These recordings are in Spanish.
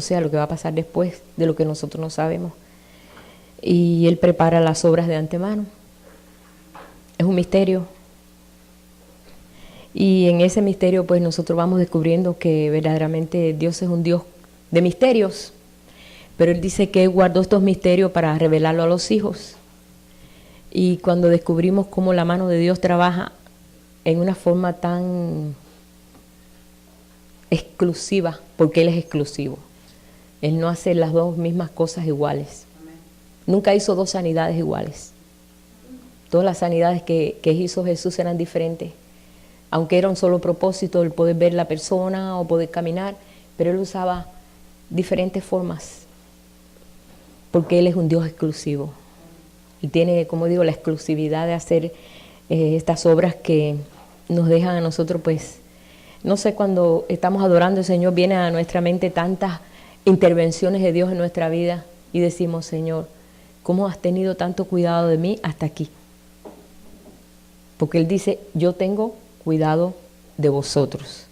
o sea, lo que va a pasar después de lo que nosotros no sabemos. Y Él prepara las obras de antemano. Es un misterio. Y en ese misterio pues nosotros vamos descubriendo que verdaderamente Dios es un Dios de misterios, pero Él dice que Él guardó estos misterios para revelarlo a los hijos. Y cuando descubrimos cómo la mano de Dios trabaja en una forma tan exclusiva, porque Él es exclusivo, Él no hace las dos mismas cosas iguales. Nunca hizo dos sanidades iguales. Todas las sanidades que hizo Jesús eran diferentes, aunque era un solo propósito, el poder ver la persona o poder caminar, pero Él usaba diferentes formas, porque Él es un Dios exclusivo. Y tiene, como digo, la exclusividad de hacer estas obras que nos dejan a nosotros, pues, no sé, cuando estamos adorando al Señor, vienen a nuestra mente tantas intervenciones de Dios en nuestra vida y decimos, Señor, ¿cómo has tenido tanto cuidado de mí hasta aquí? Porque Él dice, yo tengo cuidado de vosotros.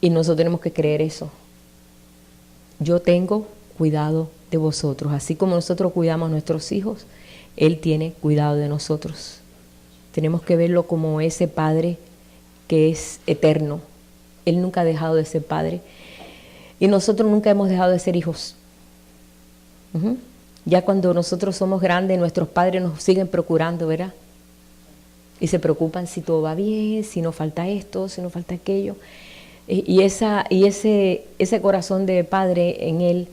Y nosotros tenemos que creer eso. Yo tengo cuidado de vosotros. Así como nosotros cuidamos a nuestros hijos, Él tiene cuidado de nosotros. Tenemos que verlo como ese Padre que es eterno. Él nunca ha dejado de ser Padre. Y nosotros nunca hemos dejado de ser hijos. Ya cuando nosotros somos grandes, nuestros padres nos siguen procurando, ¿verdad? Y se preocupan si todo va bien, si no falta esto, si no falta aquello. Y ese corazón de padre en Él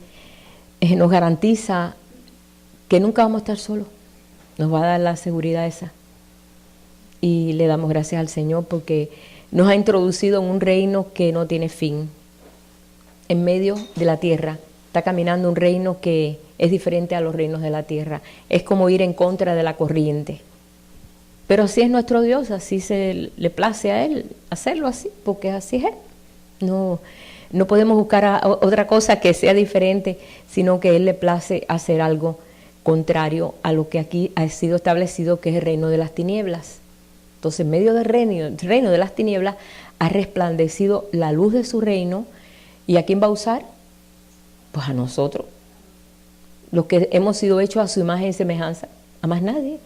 nos garantiza que nunca vamos a estar solos. Nos va a dar la seguridad esa. Y le damos gracias al Señor porque nos ha introducido en un reino que no tiene fin. En medio de la tierra está caminando un reino que es diferente a los reinos de la tierra. Es como ir en contra de la corriente. Pero así es nuestro Dios, así se le place a Él hacerlo así, porque así es Él. No podemos buscar otra cosa que sea diferente, sino que Él le place hacer algo contrario a lo que aquí ha sido establecido, que es el reino de las tinieblas. Entonces, en medio del reino de las tinieblas, ha resplandecido la luz de su reino. ¿Y a quién va a usar? Pues a nosotros, los que hemos sido hechos a su imagen y semejanza, a más nadie.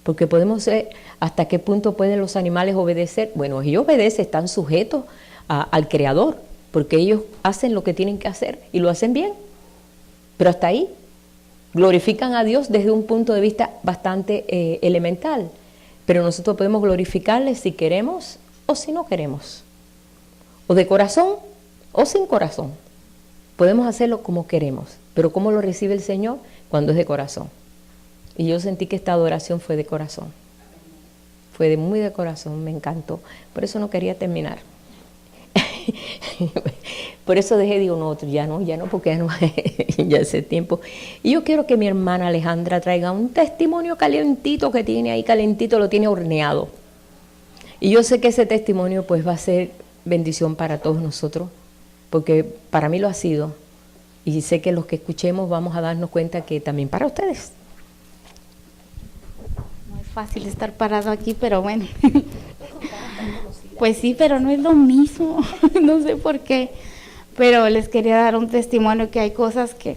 Porque podemos ser, ¿hasta qué punto pueden los animales obedecer? Bueno, ellos obedecen, están sujetos al Creador, porque ellos hacen lo que tienen que hacer y lo hacen bien. Pero hasta ahí, glorifican a Dios desde un punto de vista bastante elemental. Pero nosotros podemos glorificarle si queremos o si no queremos. O de corazón o sin corazón. Podemos hacerlo como queremos, pero ¿cómo lo recibe el Señor? Cuando es de corazón. Y yo sentí que esta adoración fue de corazón. Fue muy de corazón, me encantó. Por eso no quería terminar. Por eso dejé, digo, no, ya no, porque ya hace tiempo. Y yo quiero que mi hermana Alejandra traiga un testimonio calentito que tiene ahí, calentito, lo tiene horneado. Y yo sé que ese testimonio pues va a ser bendición para todos nosotros, porque para mí lo ha sido. Y sé que los que escuchemos vamos a darnos cuenta que también para ustedes. Fácil estar parado aquí, pero bueno. Pues sí, pero no es lo mismo. No sé por qué. Pero les quería dar un testimonio que hay cosas que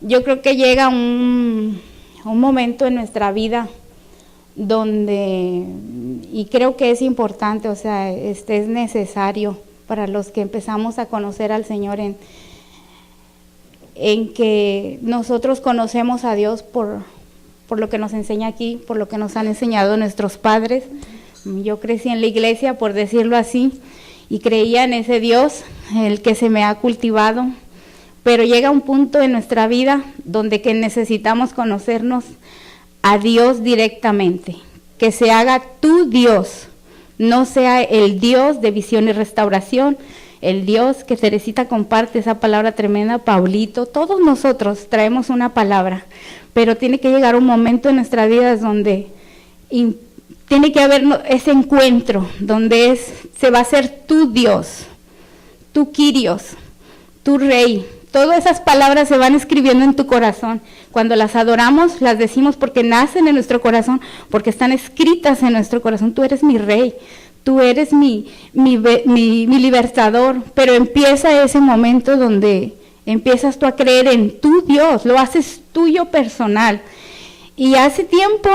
yo creo que llega un momento en nuestra vida donde, y creo que es importante, o sea, es necesario para los que empezamos a conocer al Señor en que nosotros conocemos a Dios por lo que nos enseña aquí, por lo que nos han enseñado nuestros padres. Yo crecí en la iglesia, por decirlo así, y creía en ese Dios, el que se me ha cultivado, pero llega un punto en nuestra vida donde que necesitamos conocernos a Dios directamente, que se haga tu Dios, no sea el Dios de Visión y Restauración, el Dios que Teresita comparte, esa palabra tremenda, Paulito, todos nosotros traemos una palabra, pero tiene que llegar un momento en nuestra vida donde tiene que haber ese encuentro, donde se va a ser tu Dios, tu Kyrios, tu Rey. Todas esas palabras se van escribiendo en tu corazón. Cuando las adoramos, las decimos porque nacen en nuestro corazón, porque están escritas en nuestro corazón. Tú eres mi Rey, tú eres mi libertador, pero empieza ese momento donde empiezas tú a creer en tu Dios, lo haces tuyo personal. Y hace tiempo,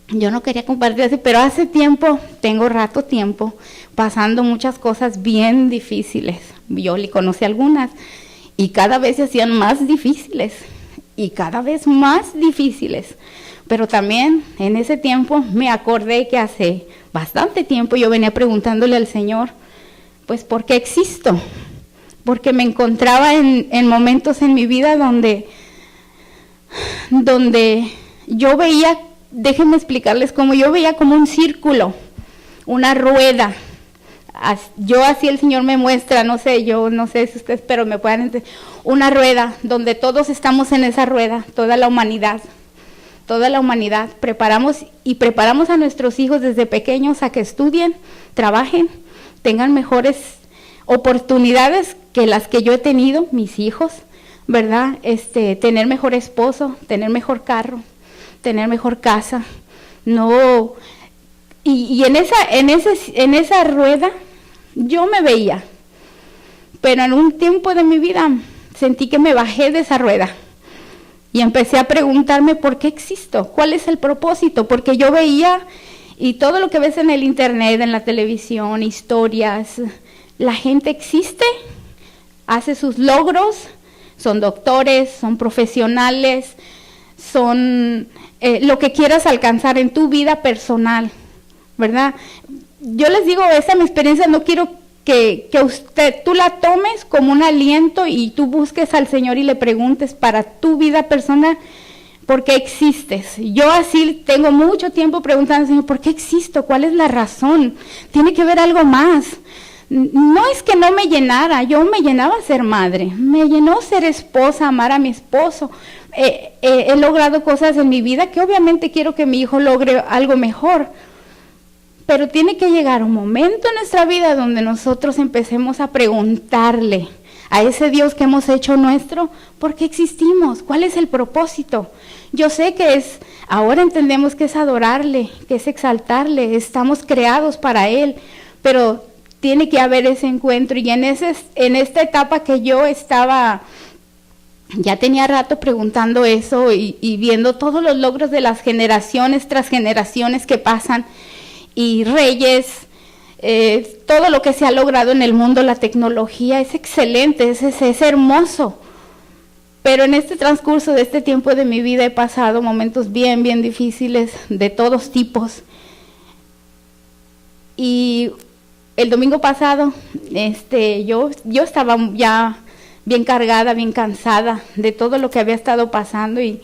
yo no quería compartir así, pero hace tiempo, tengo tiempo, pasando muchas cosas bien difíciles. Yo le conocí algunas y cada vez se hacían más difíciles y cada vez más difíciles. Pero también en ese tiempo me acordé que hace bastante tiempo yo venía preguntándole al Señor, pues, ¿por qué existo? Porque me encontraba en momentos en mi vida donde yo veía, déjenme explicarles cómo yo veía como un círculo, una rueda. Yo así el Señor me muestra, yo no sé si ustedes, pero me puedan entender, una rueda donde todos estamos en esa rueda, toda la humanidad, preparamos a nuestros hijos desde pequeños a que estudien, trabajen, tengan mejores oportunidades que las que yo he tenido, mis hijos, ¿verdad? Tener mejor esposo, tener mejor carro, tener mejor casa, no, y en esa rueda yo me veía, pero en un tiempo de mi vida sentí que me bajé de esa rueda y empecé a preguntarme por qué existo, cuál es el propósito, porque yo veía, y todo lo que ves en el internet, en la televisión, historias, la gente existe, hace sus logros, son doctores, son profesionales, son lo que quieras alcanzar en tu vida personal, ¿verdad? Yo les digo, esa es mi experiencia, no quiero que tú la tomes como un aliento y tú busques al Señor y le preguntes para tu vida personal, ¿por qué existes? Yo así tengo mucho tiempo preguntando al Señor, ¿por qué existo? ¿Cuál es la razón? Tiene que haber algo más. No es que no me llenara, yo me llenaba ser madre, me llenó ser esposa, amar a mi esposo. He logrado cosas en mi vida que obviamente quiero que mi hijo logre algo mejor, pero tiene que llegar un momento en nuestra vida donde nosotros empecemos a preguntarle a ese Dios que hemos hecho nuestro, ¿por qué existimos? ¿Cuál es el propósito? Yo sé que ahora entendemos que es adorarle, que es exaltarle, estamos creados para Él, pero tiene que haber ese encuentro, y en esta etapa que yo estaba, ya tenía rato preguntando eso y viendo todos los logros de las generaciones tras generaciones que pasan, y reyes, todo lo que se ha logrado en el mundo, la tecnología, es excelente, es hermoso, pero en este transcurso de este tiempo de mi vida he pasado momentos bien, bien difíciles, de todos tipos, y el domingo pasado, yo estaba ya bien cargada, bien cansada de todo lo que había estado pasando y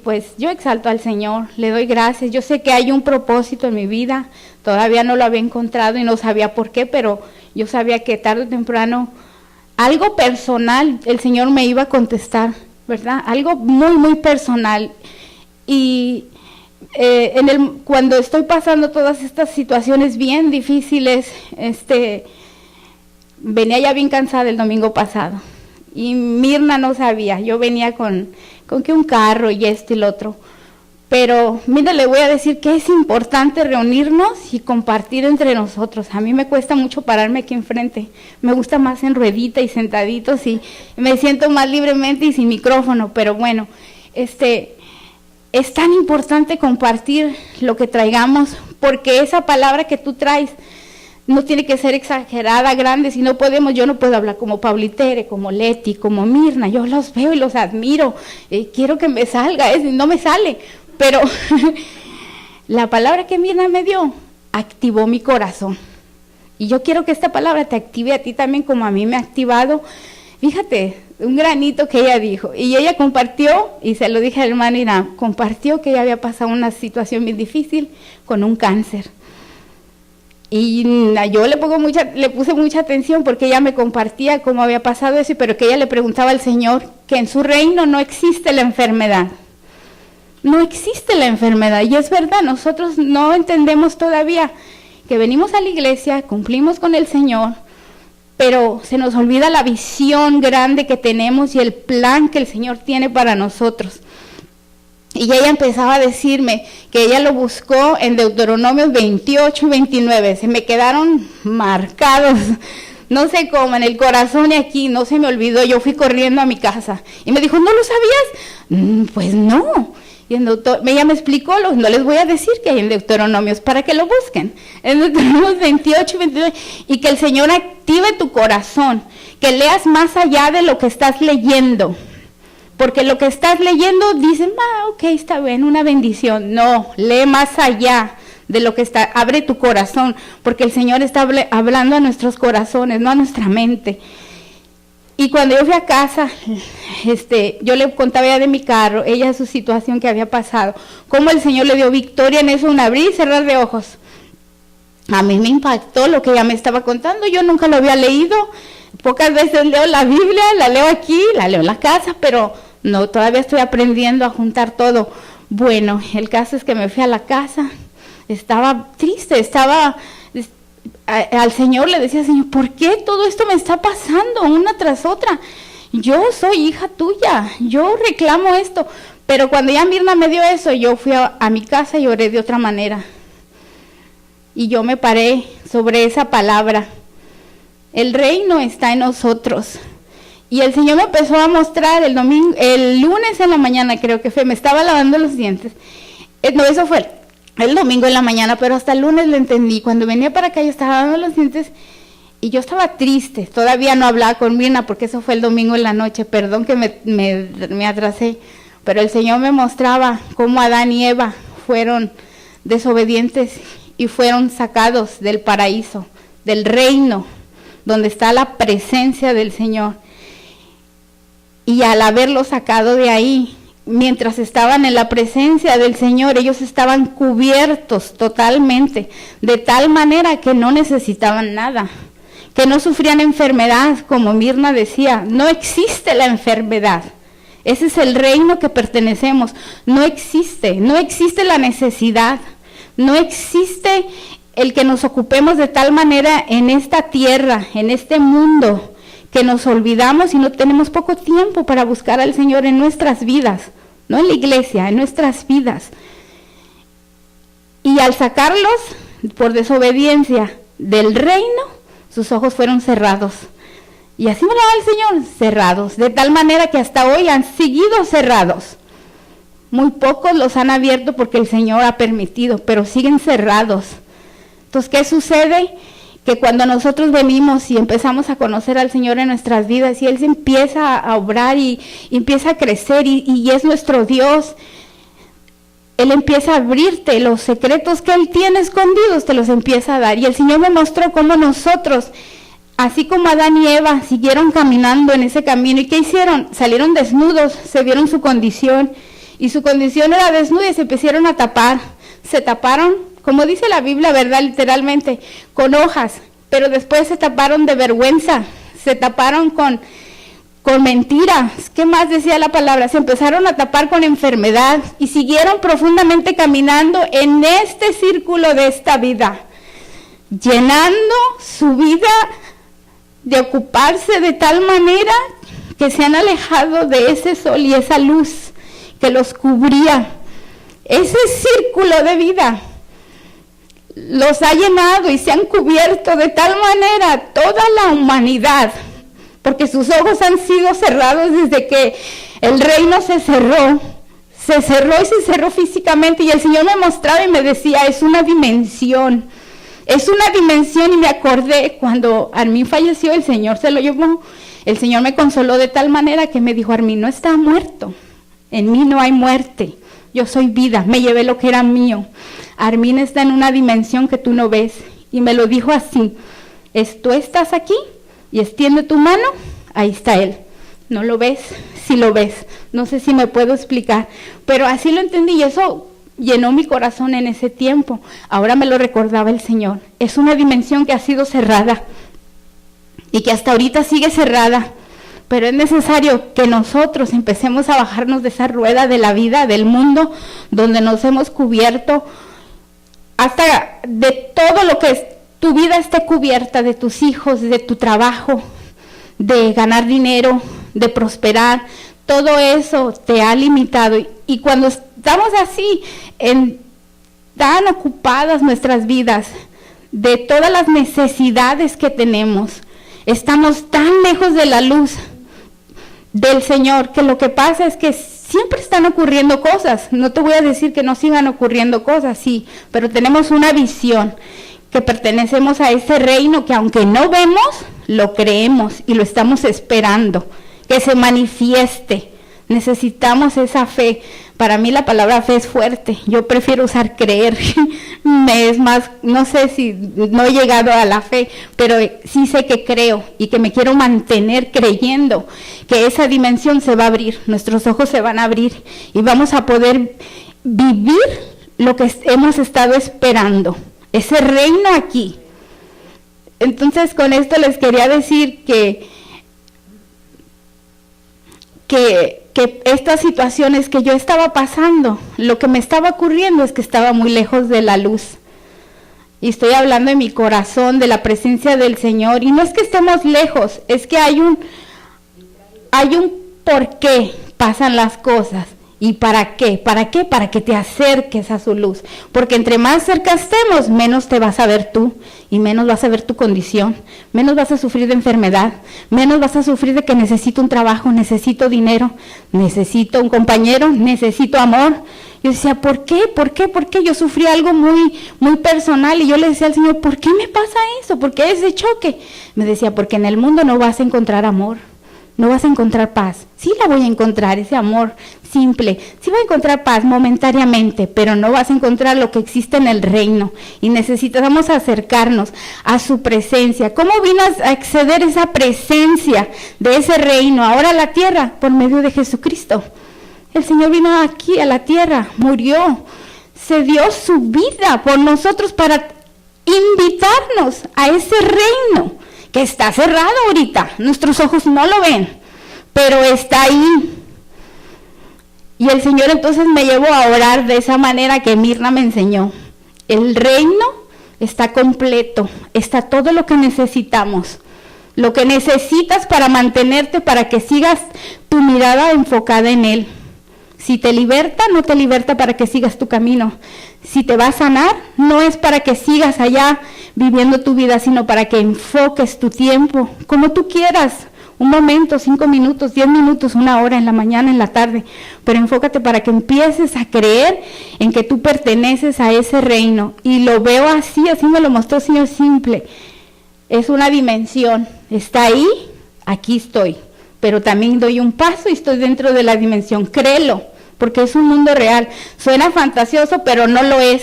pues yo exalto al Señor, le doy gracias. Yo sé que hay un propósito en mi vida, todavía no lo había encontrado y no sabía por qué, pero yo sabía que tarde o temprano algo personal el Señor me iba a contestar, ¿verdad? Algo muy, muy personal. Y cuando estoy pasando todas estas situaciones bien difíciles, venía ya bien cansada el domingo pasado y Mirna no sabía, yo venía con que un carro y esto y lo otro, pero mira, le voy a decir que es importante reunirnos y compartir entre nosotros. A mí me cuesta mucho pararme aquí enfrente, me gusta más en ruedita y sentaditos y me siento más libremente y sin micrófono, pero bueno, es tan importante compartir lo que traigamos, porque esa palabra que tú traes no tiene que ser exagerada, grande, si no podemos, yo no puedo hablar como Paulitere, como Leti, como Mirna, yo los veo y los admiro, quiero que me salga, no me sale, pero la palabra que Mirna me dio activó mi corazón, y yo quiero que esta palabra te active a ti también como a mí me ha activado. Fíjate, un granito que ella dijo, y ella compartió, y se lo dije al hermano Irán, compartió que ella había pasado una situación bien difícil con un cáncer. Y yo le puse mucha atención porque ella me compartía cómo había pasado eso, pero que ella le preguntaba al Señor que en su reino no existe la enfermedad. No existe la enfermedad, y es verdad, nosotros no entendemos todavía que venimos a la iglesia, cumplimos con el Señor, pero se nos olvida la visión grande que tenemos y el plan que el Señor tiene para nosotros. Y ella empezaba a decirme que ella lo buscó en Deuteronomio 28 y 29, se me quedaron marcados no sé cómo, en el corazón y aquí, no se me olvidó, yo fui corriendo a mi casa. Y me dijo, ¿no lo sabías? Pues no. Y ella me explicó, no les voy a decir que hay en Deuteronomios para que lo busquen. En Deuteronomios 28 y 22, y que el Señor active tu corazón, que leas más allá de lo que estás leyendo. Porque lo que estás leyendo, dicen, ok, está bien, una bendición. No, lee más allá de lo que está, abre tu corazón, porque el Señor está hablando a nuestros corazones, no a nuestra mente. Y cuando yo fui a casa, yo le contaba ya de mi carro, ella su situación que había pasado, cómo el Señor le dio victoria en eso, un abrir y cerrar de ojos. A mí me impactó lo que ella me estaba contando, yo nunca lo había leído, pocas veces leo la Biblia, la leo aquí, la leo en la casa, pero no, todavía estoy aprendiendo a juntar todo. Bueno, el caso es que me fui a la casa, estaba triste, al Señor le decía, Señor, ¿por qué todo esto me está pasando una tras otra? Yo soy hija tuya, yo reclamo esto. Pero cuando ya Mirna me dio eso, yo fui a mi casa y oré de otra manera. Y yo me paré sobre esa palabra. El reino está en nosotros. Y el Señor me empezó a mostrar el lunes en la mañana, creo que fue, me estaba lavando los dientes. No, eso fue el domingo en la mañana, pero hasta el lunes lo entendí. Cuando venía para acá yo estaba lavando los dientes y yo estaba triste. Todavía no hablaba con Mirna porque eso fue el domingo en la noche. Perdón que me atrasé. Pero el Señor me mostraba cómo Adán y Eva fueron desobedientes y fueron sacados del paraíso, del reino, donde está la presencia del Señor. Y al haberlo sacado de ahí, mientras estaban en la presencia del Señor, ellos estaban cubiertos totalmente, de tal manera que no necesitaban nada, que no sufrían enfermedad, como Mirna decía, no existe la enfermedad. Ese es el reino que pertenecemos. No existe la necesidad, no existe el que nos ocupemos de tal manera en esta tierra, en este mundo, que nos olvidamos y no tenemos poco tiempo para buscar al Señor en nuestras vidas, no en la iglesia, en nuestras vidas. Y al sacarlos por desobediencia del reino, sus ojos fueron cerrados. Y así me lo da el Señor, cerrados, de tal manera que hasta hoy han seguido cerrados. Muy pocos los han abierto porque el Señor ha permitido, pero siguen cerrados. Entonces, ¿qué sucede? Que cuando nosotros venimos y empezamos a conocer al Señor en nuestras vidas y Él se empieza a obrar y empieza a crecer y es nuestro Dios, Él empieza a abrirte los secretos que Él tiene escondidos, te los empieza a dar. Y el Señor me mostró cómo nosotros, así como Adán y Eva, siguieron caminando en ese camino. ¿Y qué hicieron? Salieron desnudos, se vieron su condición y su condición era desnuda y se empezaron a tapar. Se taparon, como dice la Biblia, ¿verdad? Literalmente, con hojas, pero después se taparon de vergüenza, se taparon con mentiras. ¿Qué más decía la palabra? Se empezaron a tapar con enfermedad y siguieron profundamente caminando en este círculo de esta vida, llenando su vida de ocuparse de tal manera que se han alejado de ese sol y esa luz que los cubría. Ese círculo de vida los ha llenado y se han cubierto de tal manera toda la humanidad, porque sus ojos han sido cerrados desde que el reino se cerró y se cerró físicamente. Y el Señor me mostraba y me decía, es una dimensión, y me acordé cuando Armin falleció, el Señor se lo llevó, el Señor me consoló de tal manera que me dijo, Armin no está muerto, en mí no hay muerte. Yo soy vida, me llevé lo que era mío. Armin está en una dimensión que tú no ves. Y me lo dijo así, tú estás aquí y extiende tu mano, ahí está Él. ¿No lo ves? Sí lo ves. No sé si me puedo explicar, pero así lo entendí y eso llenó mi corazón en ese tiempo. Ahora me lo recordaba el Señor. Es una dimensión que ha sido cerrada y que hasta ahorita sigue cerrada. Pero es necesario que nosotros empecemos a bajarnos de esa rueda de la vida, del mundo, donde nos hemos cubierto, hasta de todo lo que es, tu vida esté cubierta, de tus hijos, de tu trabajo, de ganar dinero, de prosperar. Todo eso te ha limitado. Y cuando estamos así, tan ocupadas nuestras vidas, de todas las necesidades que tenemos, Estamos tan lejos de la luz del Señor que lo que pasa es que siempre están ocurriendo cosas. No te voy a decir que no sigan ocurriendo cosas, sí, pero tenemos una visión que pertenecemos a ese reino que aunque no vemos, lo creemos y lo estamos esperando, que se manifieste. Necesitamos esa fe. Para mí la palabra fe es fuerte. Yo prefiero usar creer. Me es más, no sé si no he llegado a la fe, pero sí sé que creo y que me quiero mantener creyendo que esa dimensión se va a abrir, nuestros ojos se van a abrir y vamos a poder vivir lo que hemos estado esperando, ese reino aquí. Entonces con esto les quería decir que estas situaciones que yo estaba pasando, lo que me estaba ocurriendo es que estaba muy lejos de la luz. Y estoy hablando de mi corazón, de la presencia del Señor. Y no es que estemos lejos, es que hay un por qué pasan las cosas. ¿Y para qué? ¿Para qué? Para que te acerques a su luz. Porque entre más cerca estemos, menos te vas a ver tú. Y menos vas a ver tu condición. Menos vas a sufrir de enfermedad. Menos vas a sufrir de que necesito un trabajo, necesito dinero, necesito un compañero, necesito amor. Yo decía, ¿por qué? ¿Por qué? ¿Por qué? Yo sufrí algo muy, muy personal. Y yo le decía al Señor, ¿por qué me pasa eso? ¿Por qué ese choque? Me decía, porque en el mundo no vas a encontrar amor. No vas a encontrar paz. Sí la voy a encontrar, ese amor simple. Sí voy a encontrar paz momentáneamente, pero no vas a encontrar lo que existe en el reino. Y necesitamos acercarnos a su presencia. ¿Cómo vino a acceder esa presencia de ese reino ahora a la tierra? Por medio de Jesucristo. El Señor vino aquí a la tierra, murió, se dio su vida por nosotros para invitarnos a ese reino que está cerrado ahorita, nuestros ojos no lo ven, pero está ahí. Y el Señor entonces me llevó a orar de esa manera que Mirna me enseñó. El reino está completo, está todo lo que necesitamos, lo que necesitas para mantenerte, para que sigas tu mirada enfocada en Él. Si te liberta, no te liberta para que sigas tu camino. Si te va a sanar, no es para que sigas allá viviendo tu vida, sino para que enfoques tu tiempo, como tú quieras, un momento, 5 minutos, 10 minutos, 1 hora, en la mañana, en la tarde, pero enfócate para que empieces a creer en que tú perteneces a ese reino. Y lo veo así me lo mostró el Señor simple. Es una dimensión, está ahí, aquí estoy, pero también doy un paso y estoy dentro de la dimensión, créelo. Porque es un mundo real. Suena fantasioso, pero no lo es.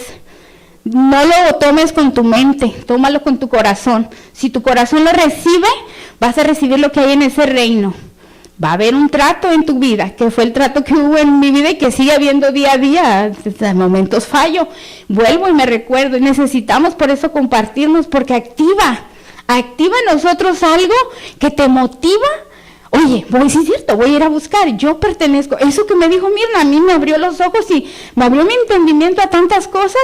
No lo tomes con tu mente, tómalo con tu corazón. Si tu corazón lo recibe, vas a recibir lo que hay en ese reino. Va a haber un trato en tu vida, que fue el trato que hubo en mi vida y que sigue habiendo día a día. En momentos fallo, vuelvo y me recuerdo. Y necesitamos por eso compartirnos, porque activa en nosotros algo que te motiva. Oye, sí es cierto, voy a ir a buscar, yo pertenezco. Eso que me dijo Mirna, a mí me abrió los ojos y me abrió mi entendimiento a tantas cosas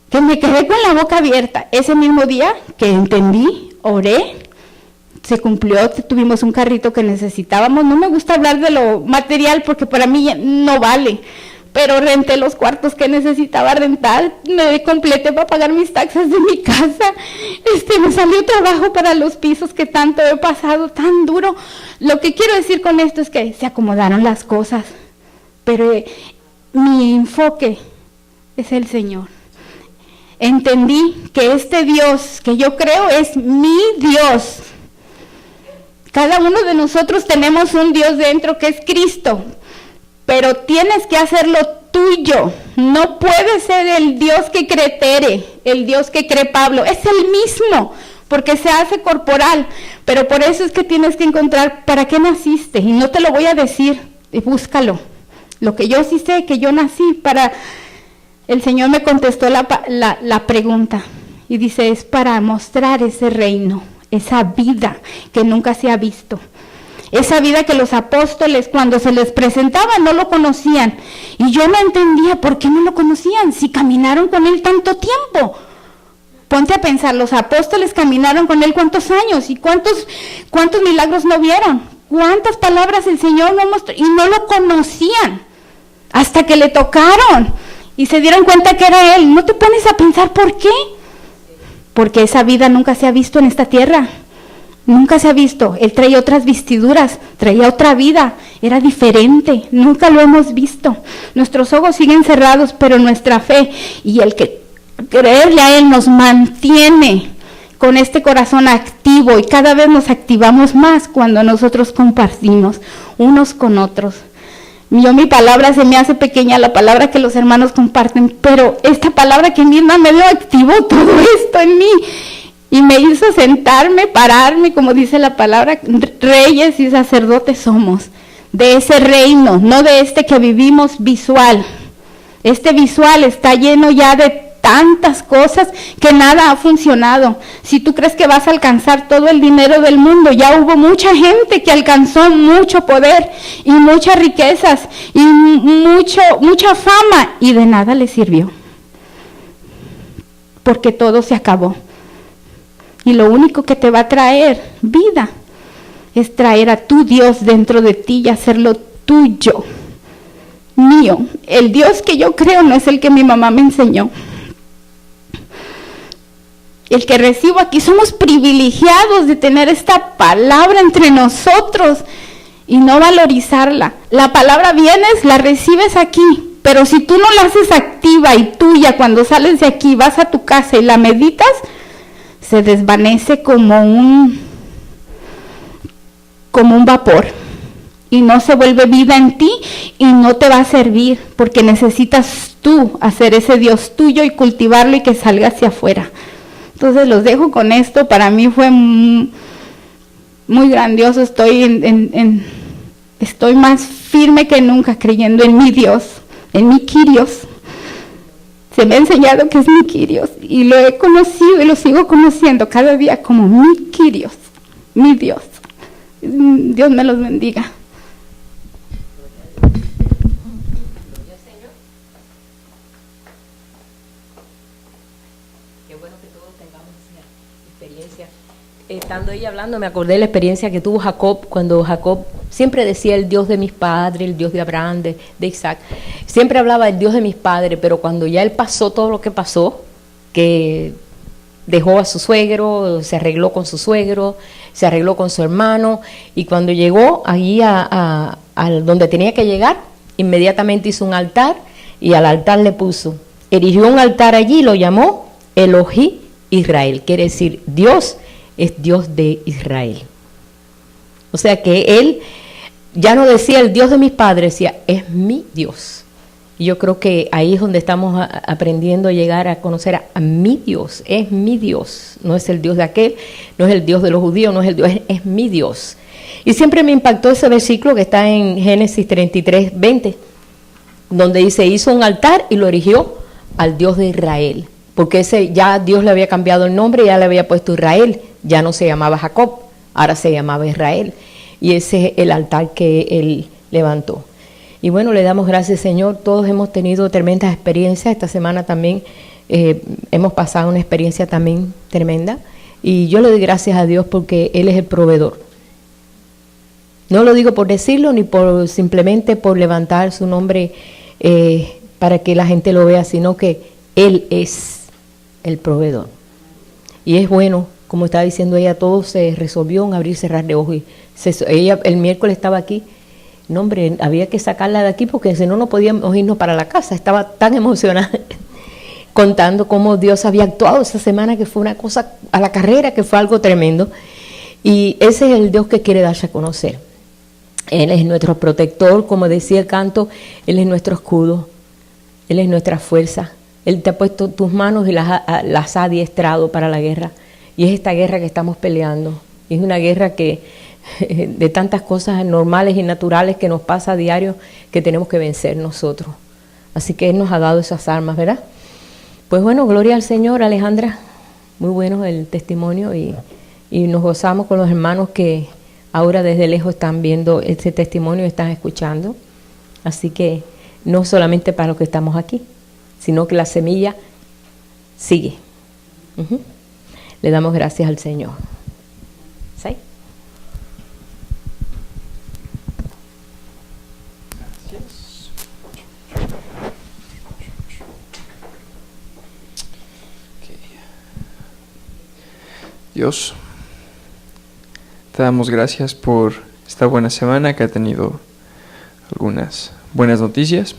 que me quedé con la boca abierta. Ese mismo día que entendí, oré, se cumplió, tuvimos un carrito que necesitábamos. No me gusta hablar de lo material porque para mí no vale, pero renté los cuartos que necesitaba rentar, me completé para pagar mis taxas de mi casa, me salió trabajo para los pisos que tanto he pasado, tan duro. Lo que quiero decir con esto es que se acomodaron las cosas, pero mi enfoque es el Señor. Entendí que este Dios que yo creo es mi Dios. Cada uno de nosotros tenemos un Dios dentro que es Cristo, pero tienes que hacerlo tuyo. No puede ser el Dios que cree Tere, el Dios que cree Pablo. Es el mismo, porque se hace corporal. Pero por eso es que tienes que encontrar para qué naciste. Y no te lo voy a decir, búscalo. Lo que yo sí sé, que yo nací para... El Señor me contestó la pregunta. Y dice, es para mostrar ese reino, esa vida que nunca se ha visto. Esa vida que los apóstoles cuando se les presentaba no lo conocían. Y yo no entendía por qué no lo conocían si caminaron con Él tanto tiempo. Ponte a pensar, los apóstoles caminaron con Él ¿cuántos años? ¿Y cuántos milagros no vieron? ¿Cuántas palabras el Señor no mostró? Y no lo conocían hasta que le tocaron y se dieron cuenta que era Él. ¿No te pones a pensar por qué? Porque esa vida nunca se ha visto en esta tierra. Nunca se ha visto. Él traía otras vestiduras, traía otra vida, era diferente, nunca lo hemos visto. Nuestros ojos siguen cerrados, pero nuestra fe y el que creerle a Él nos mantiene con este corazón activo, y cada vez nos activamos más cuando nosotros compartimos unos con otros. Mi palabra se me hace pequeña, la palabra que los hermanos comparten, pero esta palabra que Mirna me dio activó todo esto en mí. Y me hizo sentarme, pararme, como dice la palabra, reyes y sacerdotes somos, de ese reino, no de este que vivimos visual. Este visual está lleno ya de tantas cosas que nada ha funcionado. Si tú crees que vas a alcanzar todo el dinero del mundo, ya hubo mucha gente que alcanzó mucho poder y muchas riquezas y mucha fama, y de nada les sirvió, porque todo se acabó. Y lo único que te va a traer vida es traer a tu Dios dentro de ti y hacerlo tuyo, mío. El Dios que yo creo no es el que mi mamá me enseñó. El que recibo aquí, somos privilegiados de tener esta palabra entre nosotros y no valorizarla. La palabra vienes, la recibes aquí, pero si tú no la haces activa y tuya, cuando sales de aquí, vas a tu casa y la meditas, se desvanece como un vapor y no se vuelve vida en ti y no te va a servir, porque necesitas tú hacer ese Dios tuyo y cultivarlo y que salga hacia afuera. Entonces los dejo con esto. Para mí fue muy grandioso. Estoy más firme que nunca creyendo en mi Dios, en mi Kyrios. Se me ha enseñado que es mi Kyrios y lo he conocido y lo sigo conociendo cada día como mi Kyrios, mi Dios. Dios me los bendiga. Qué bueno que todos tengamos esa experiencia. Estando ella hablando, me acordé de la experiencia que tuvo Jacob, cuando Jacob siempre decía el Dios de mis padres, el Dios de Abraham, de Isaac. Siempre hablaba del Dios de mis padres, pero cuando ya él pasó todo lo que pasó, que dejó a su suegro, se arregló con su suegro, se arregló con su hermano, y cuando llegó allí a donde tenía que llegar, inmediatamente hizo un altar, y al altar le erigió un altar allí, lo llamó Elohim Israel, quiere decir Dios es Dios de Israel. O sea que él ya no decía el Dios de mis padres, decía es mi Dios. Y yo creo que ahí es donde estamos aprendiendo a llegar a conocer a mi Dios. Es mi Dios, no es el Dios de aquel, no es el Dios de los judíos, no es el Dios, es mi Dios. Y siempre me impactó ese versículo que está en Génesis 33:20, donde dice, hizo un altar y lo erigió al Dios de Israel, porque ese ya Dios le había cambiado el nombre, ya le había puesto Israel, ya no se llamaba Jacob, ahora se llamaba Israel, y ese es el altar que él levantó. Y bueno, le damos gracias, Señor. Todos hemos tenido tremendas experiencias. Esta semana también hemos pasado una experiencia también tremenda, y yo le doy gracias a Dios porque Él es el proveedor. No lo digo por decirlo, ni por simplemente por levantar su nombre para que la gente lo vea, sino que Él es el proveedor. Y es bueno, como estaba diciendo ella, todo se resolvió en abrir y cerrar de ojos. Ella el miércoles estaba aquí. No, hombre, había que sacarla de aquí porque si no, no podíamos irnos para la casa. Estaba tan emocionada contando cómo Dios había actuado esa semana, que fue una cosa a la carrera, que fue algo tremendo. Y ese es el Dios que quiere darse a conocer. Él es nuestro protector, como decía el canto, Él es nuestro escudo, Él es nuestra fuerza. Él te ha puesto tus manos y las ha adiestrado para la guerra. Y es esta guerra que estamos peleando. Y es una guerra que de tantas cosas normales y naturales que nos pasa a diario, que tenemos que vencer nosotros. Así que Él nos ha dado esas armas, ¿verdad? Pues bueno, gloria al Señor. Alejandra, muy bueno el testimonio, y nos gozamos con los hermanos que ahora desde lejos están viendo este testimonio y están escuchando. Así que no solamente para los que estamos aquí, sino que la semilla sigue. Le damos gracias al Señor. ¿Sí? Dios, te damos gracias por esta buena semana que ha tenido algunas buenas noticias.